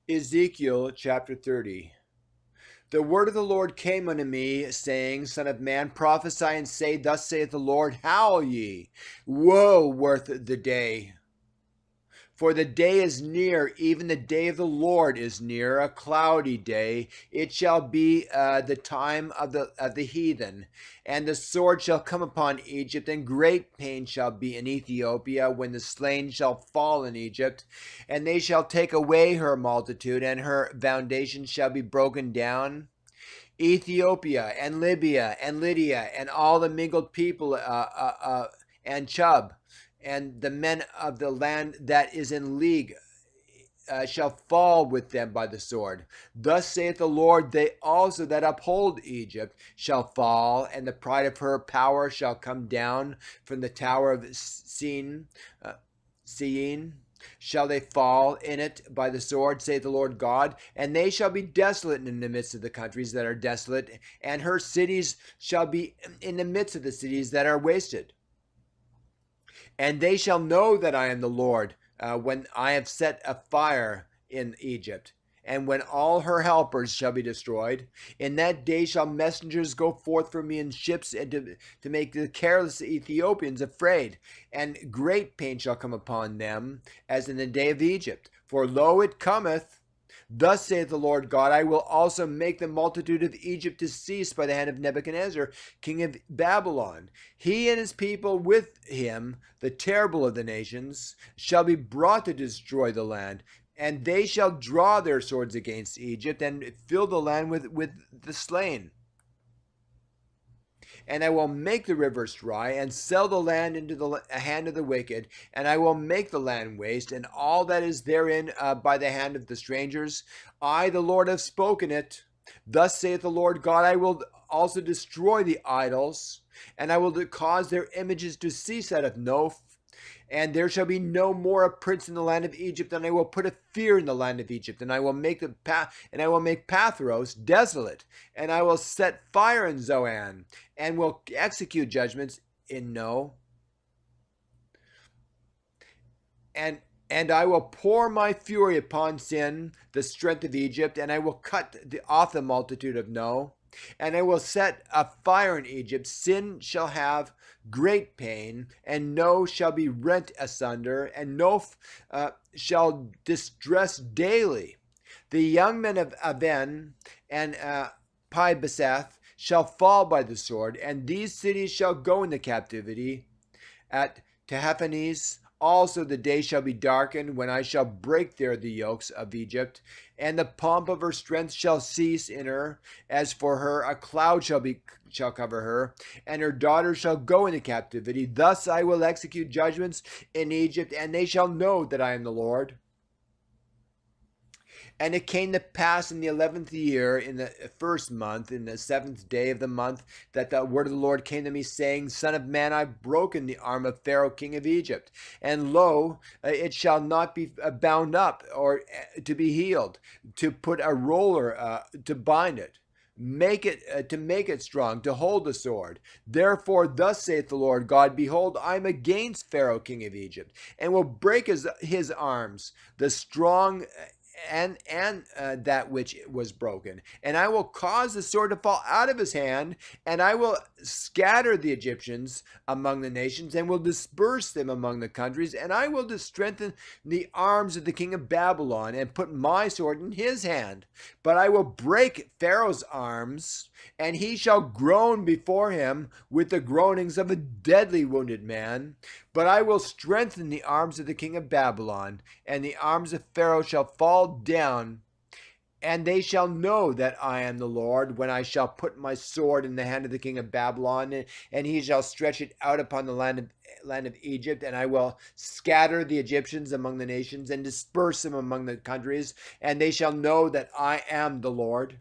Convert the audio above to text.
Ezekiel chapter 30. The word of the Lord came unto me, saying, Son of man, prophesy and say, Thus saith the Lord, Howl ye, woe worth the day. For the day is near, even the day of the Lord is near, a cloudy day. It shall be the time of the heathen, and the sword shall come upon Egypt, and great pain shall be in Ethiopia when the slain shall fall in Egypt, and they shall take away her multitude, and her foundation shall be broken down. Ethiopia and Libya and Lydia and all the mingled people and Chub and the men of the land that is in league shall fall with them by the sword. Thus saith the Lord, they also that uphold Egypt shall fall, and the pride of her power shall come down from the tower of Sein. Shall they fall in it by the sword, saith the Lord God? And they shall be desolate in the midst of the countries that are desolate, and her cities shall be in the midst of the cities that are wasted. And they shall know that I am the Lord when I have set a fire in Egypt, and when all her helpers shall be destroyed. In that day shall messengers go forth from me in ships, and to make the careless Ethiopians afraid. And great pain shall come upon them, as in the day of Egypt. For lo, it cometh. Thus saith the Lord God, I will also make the multitude of Egypt to cease by the hand of Nebuchadnezzar, king of Babylon. He and his people with him, the terrible of the nations, shall be brought to destroy the land. And they shall draw their swords against Egypt, and fill the land with the slain. And I will make the rivers dry, and sell the land into the hand of the wicked, and I will make the land waste, and all that is therein by the hand of the strangers. I, the Lord, have spoken it. Thus saith the Lord God, I will also destroy the idols, and I will cause their images to cease out of Noph. And there shall be no more a prince in the land of Egypt, and I will put a fear in the land of Egypt, and I will make Pathros desolate, and I will set fire in Zoan, and will execute judgments in No. And I will pour my fury upon Sin, the strength of Egypt, and I will cut off the multitude of No. And I will set a fire in Egypt. Sin shall have great pain, and No shall be rent asunder, and Noph shall distress daily. The young men of Aven and Pi-beseth shall fall by the sword, and these cities shall go into captivity. At Tahaphanes also the day shall be darkened, when I shall break there the yokes of Egypt, and the pomp of her strength shall cease in her. As for her, a cloud shall cover her, and her daughters shall go into captivity. Thus I will execute judgments in Egypt, and they shall know that I am the Lord. And it came to pass in the 11th year, in the first month, in the 7th day of the month, that the word of the Lord came to me, saying, Son of man, I've broken the arm of Pharaoh king of Egypt, and lo, it shall not be bound up or to be healed, to put a roller to bind it. Make it to make it strong, to hold the sword. Therefore, thus saith the Lord God, Behold, I am against Pharaoh king of Egypt, and will break his arms, the strong and that which was broken. And I will cause the sword to fall out of his hand, and I will scatter the Egyptians among the nations, and will disperse them among the countries, and I will strengthen the arms of the king of Babylon, and put my sword in his hand. But I will break Pharaoh's arms, and he shall groan before him with the groanings of a deadly wounded man. But I will strengthen the arms of the king of Babylon, and the arms of Pharaoh shall fall down, and they shall know that I am the Lord, when I shall put my sword in the hand of the king of Babylon, and he shall stretch it out upon the land of Egypt, and I will scatter the Egyptians among the nations, and disperse them among the countries, and they shall know that I am the Lord.